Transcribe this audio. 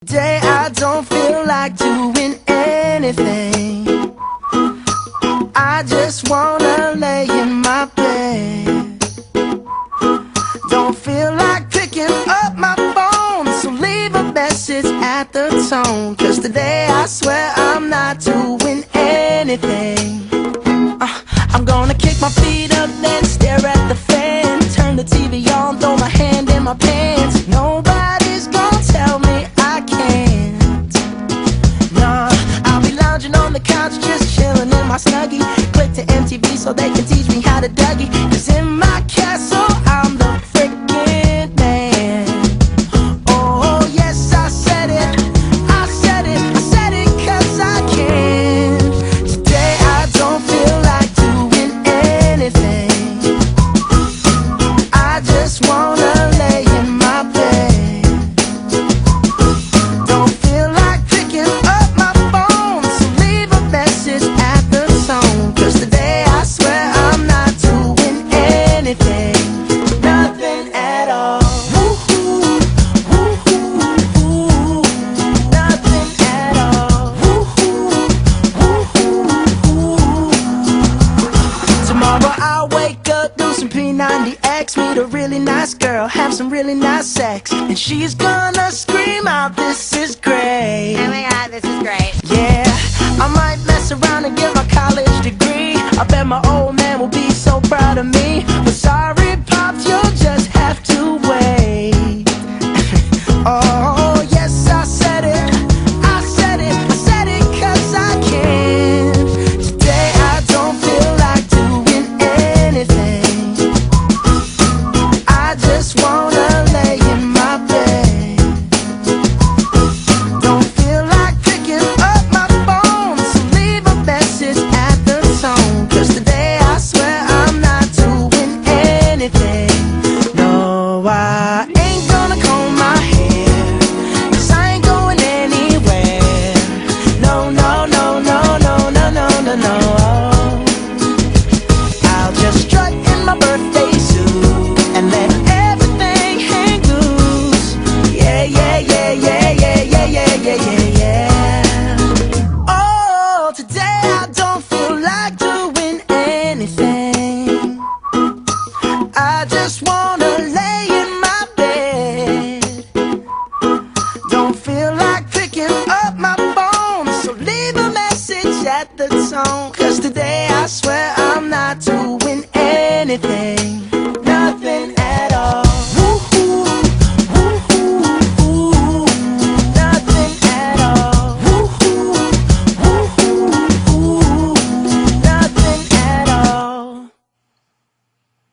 Today I don't feel like doing anything. I just wanna lay in my bed. Don't feel like picking up my phone, so leave a message at the tone. 'Cause today I swear I'm not doing anything. I'm gonna kick my feet up, then stare at the fan. Turn the TV on, throw my hand in my pants. Nobody's gonna tell me I can't. Nah, I'll be lounging on the couch, just chilling in my Snuggie. Click to MTV so they can teach me how to Dougie. 'Cause in my castle I'm the freaking man. Oh yes, I said it, I said it, I said it 'cause I can. Today I don't feel like doing anything. I just wanna lay in my bed. Don't feel like picking up my phone, so leave a message at the tone. 'Cause today I swear I'm not doing anything. Nothing at all. Woo-hoo, woo-hoo, nothing at all. Woo-hoo, woo-hoo. Tomorrow I'll wake up, do some P90X, meet a really nice girl, have some really nice sex, and she's gonna scream out, "This is great." Oh my god, this is great. Yeah, I might mess around and get my college degree. I bet my old man will be so proud of me. But sorry, Pops, you'll just have to wait. Oh, yes, I said it, I said it, I said it 'cause I can. Today I don't feel like doing anything. I just wanna lay in my bed. Don't feel like picking up my phone, so leave a message at the tone. 'Cause today I swear I'm not doing anything. No, I ain't gonna comb my hair, 'cause I ain't going anywhere. No, no, no, no, no, no, no, no, no. I'll just strut in my birthday suit and let everything hang loose. Yeah, yeah, yeah, yeah, yeah, yeah, yeah, yeah, yeah, yeah. Oh, today I don't feel like doing anything. I just wanna lay in my bed. Don't feel like picking up my phone, so leave a message at the tone. 'Cause today I swear I'm not doing anything.